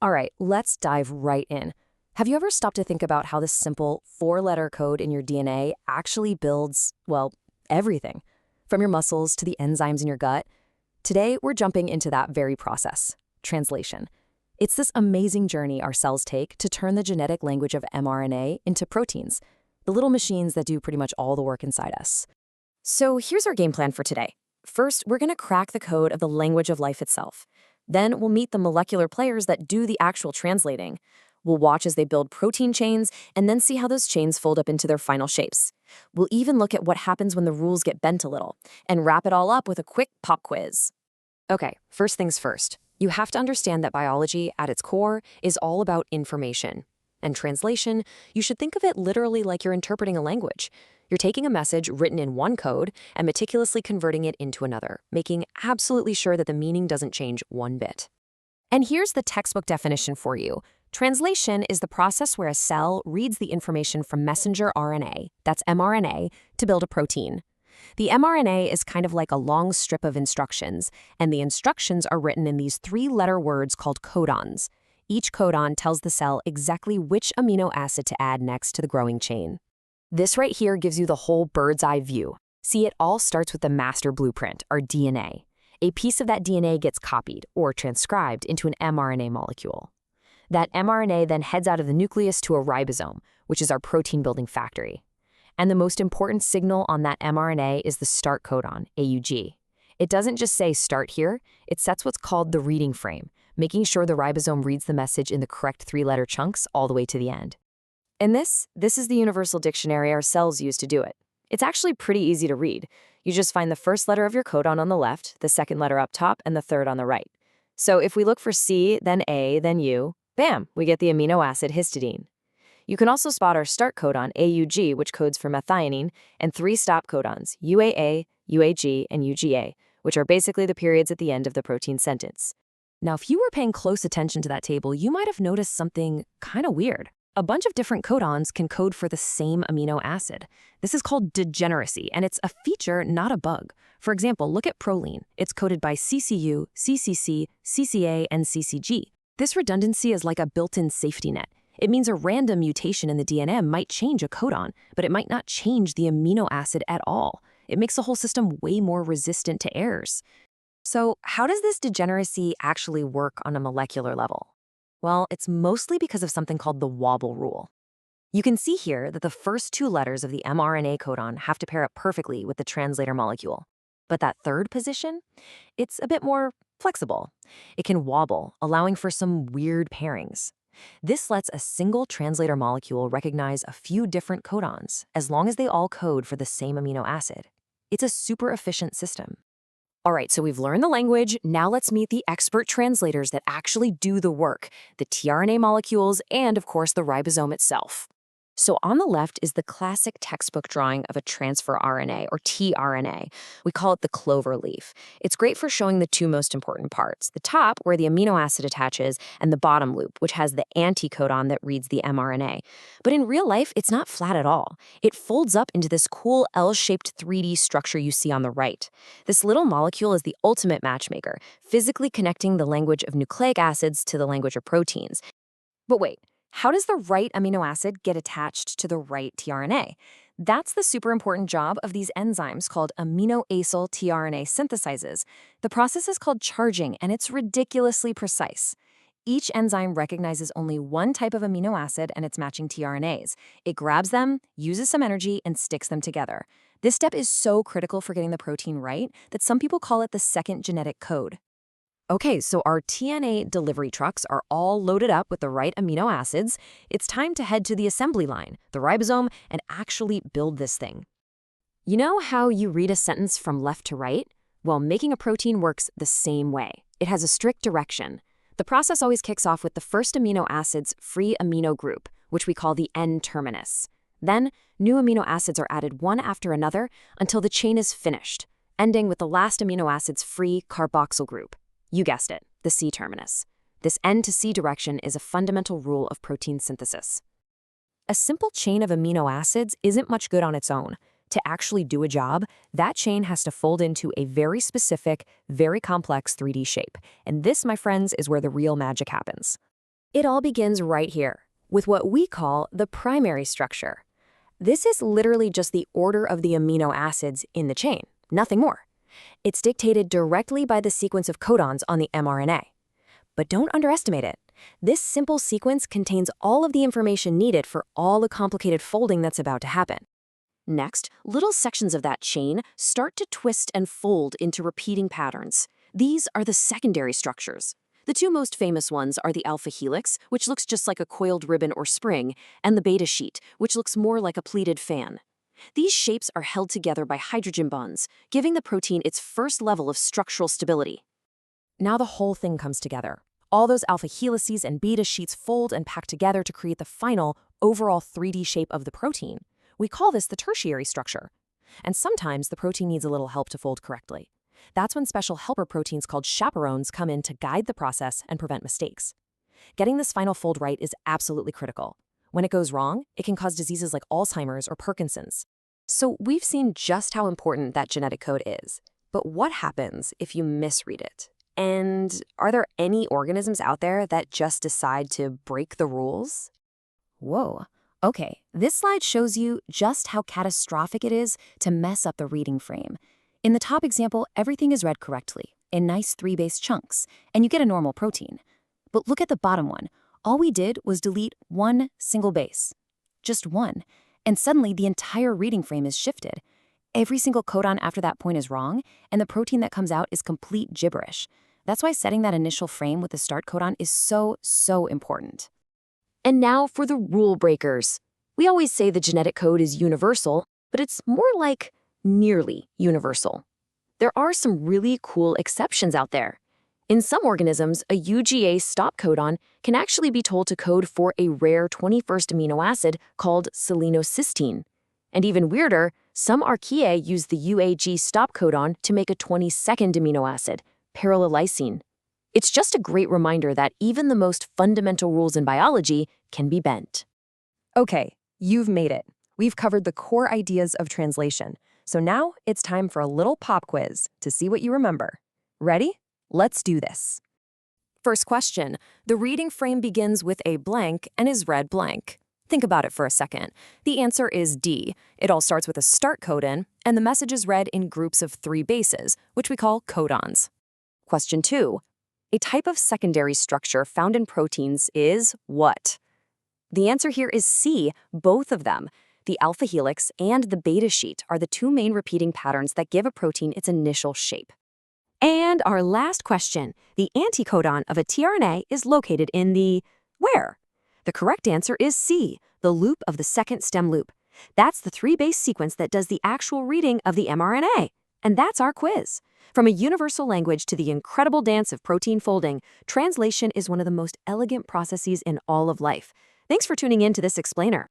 All right, let's dive right in. Have you ever stopped to think about how this simple four-letter code in your DNA actually builds, well, everything? From your muscles to the enzymes in your gut? Today, we're jumping into that very process, translation. It's this amazing journey our cells take to turn the genetic language of mRNA into proteins, the little machines that do pretty much all the work inside us. So here's our game plan for today. First, we're going to crack the code of the language of life itself. Then we'll meet the molecular players that do the actual translating. We'll watch as they build protein chains and then see how those chains fold up into their final shapes. We'll even look at what happens when the rules get bent a little and wrap it all up with a quick pop quiz. Okay, first things first. You have to understand that biology, at its core, is all about information. And translation, you should think of it literally like you're interpreting a language. You're taking a message written in one code and meticulously converting it into another, making absolutely sure that the meaning doesn't change one bit. And here's the textbook definition for you. Translation is the process where a cell reads the information from messenger RNA, that's mRNA, to build a protein. The mRNA is kind of like a long strip of instructions, and the instructions are written in these three-letter words called codons. Each codon tells the cell exactly which amino acid to add next to the growing chain. This right here gives you the whole bird's eye view. See, it all starts with the master blueprint, our DNA. A piece of that DNA gets copied, or transcribed, into an mRNA molecule. That mRNA then heads out of the nucleus to a ribosome, which is our protein-building factory. And the most important signal on that mRNA is the start codon, AUG. It doesn't just say start here, it sets what's called the reading frame, making sure the ribosome reads the message in the correct three-letter chunks all the way to the end. And this is the universal dictionary our cells use to do it. It's actually pretty easy to read. You just find the first letter of your codon on the left, the second letter up top, and the third on the right. So if we look for C, then A, then U, bam, we get the amino acid histidine. You can also spot our start codon, AUG, which codes for methionine, and three stop codons, UAA, UAG, and UGA, which are basically the periods at the end of the protein sentence. Now, if you were paying close attention to that table, you might have noticed something kind of weird. A bunch of different codons can code for the same amino acid. This is called degeneracy, and it's a feature, not a bug. For example, look at proline. It's coded by CCU, CCC, CCA, and CCG. This redundancy is like a built-in safety net. It means a random mutation in the DNA might change a codon, but it might not change the amino acid at all. It makes the whole system way more resistant to errors. So how does this degeneracy actually work on a molecular level? Well, it's mostly because of something called the wobble rule. You can see here that the first two letters of the mRNA codon have to pair up perfectly with the translator molecule. But that third position, it's a bit more flexible. It can wobble, allowing for some weird pairings. This lets a single translator molecule recognize a few different codons, as long as they all code for the same amino acid. It's a super efficient system. All right, so we've learned the language. Now let's meet the expert translators that actually do the work, the tRNA molecules, and of course the ribosome itself. So on the left is the classic textbook drawing of a transfer RNA, or tRNA. We call it the clover leaf. It's great for showing the two most important parts, the top, where the amino acid attaches, and the bottom loop, which has the anticodon that reads the mRNA. But in real life, it's not flat at all. It folds up into this cool L-shaped 3D structure you see on the right. This little molecule is the ultimate matchmaker, physically connecting the language of nucleic acids to the language of proteins. But wait. How does the right amino acid get attached to the right tRNA? That's the super important job of these enzymes called aminoacyl tRNA synthetases. The process is called charging, and it's ridiculously precise. Each enzyme recognizes only one type of amino acid and its matching tRNAs. It grabs them, uses some energy, and sticks them together. This step is so critical for getting the protein right that some people call it the second genetic code. Okay, so our tRNA delivery trucks are all loaded up with the right amino acids. It's time to head to the assembly line, the ribosome, and actually build this thing. You know how you read a sentence from left to right? Well, making a protein works the same way. It has a strict direction. The process always kicks off with the first amino acid's free amino group, which we call the N-terminus. Then, new amino acids are added one after another until the chain is finished, ending with the last amino acid's free carboxyl group. You guessed it, the C-terminus. This N to C direction is a fundamental rule of protein synthesis. A simple chain of amino acids isn't much good on its own. To actually do a job, that chain has to fold into a very specific, very complex 3D shape. And this, my friends, is where the real magic happens. It all begins right here, with what we call the primary structure. This is literally just the order of the amino acids in the chain, nothing more. It's dictated directly by the sequence of codons on the mRNA. But don't underestimate it. This simple sequence contains all of the information needed for all the complicated folding that's about to happen. Next, little sections of that chain start to twist and fold into repeating patterns. These are the secondary structures. The two most famous ones are the alpha helix, which looks just like a coiled ribbon or spring, and the beta sheet, which looks more like a pleated fan. These shapes are held together by hydrogen bonds, giving the protein its first level of structural stability. Now the whole thing comes together. All those alpha helices and beta sheets fold and pack together to create the final, overall 3D shape of the protein. We call this the tertiary structure. And sometimes the protein needs a little help to fold correctly. That's when special helper proteins called chaperones come in to guide the process and prevent mistakes. Getting this final fold right is absolutely critical. When it goes wrong, it can cause diseases like Alzheimer's or Parkinson's. So we've seen just how important that genetic code is. But what happens if you misread it? And are there any organisms out there that just decide to break the rules? Whoa. Okay, this slide shows you just how catastrophic it is to mess up the reading frame. In the top example, everything is read correctly, in nice 3-base chunks, and you get a normal protein. But look at the bottom one. All we did was delete one single base. Just one. And suddenly the entire reading frame is shifted. Every single codon after that point is wrong, and the protein that comes out is complete gibberish. That's why setting that initial frame with the start codon is so important. And now for the rule breakers. We always say the genetic code is universal, but it's more like nearly universal. There are some really cool exceptions out there. In some organisms, a UGA stop codon can actually be told to code for a rare 21st amino acid called selenocysteine. And even weirder, some archaea use the UAG stop codon to make a 22nd amino acid, parallelizine. It's just a great reminder that even the most fundamental rules in biology can be bent. Okay, you've made it. We've covered the core ideas of translation. So now it's time for a little pop quiz to see what you remember. Ready? Let's do this. First question. The reading frame begins with a blank and is read blank. Think about it for a second. The answer is D. It all starts with a start codon, and the message is read in groups of 3 bases, which we call codons. Question 2. A type of secondary structure found in proteins is what? The answer here is C, both of them. The alpha helix and the beta sheet are the 2 main repeating patterns that give a protein its initial shape. And our last question, the anticodon of a tRNA is located in the where? The correct answer is C, the loop of the second stem loop. That's the 3-base sequence that does the actual reading of the mRNA. And that's our quiz. From a universal language to the incredible dance of protein folding, translation is one of the most elegant processes in all of life. Thanks for tuning in to this explainer.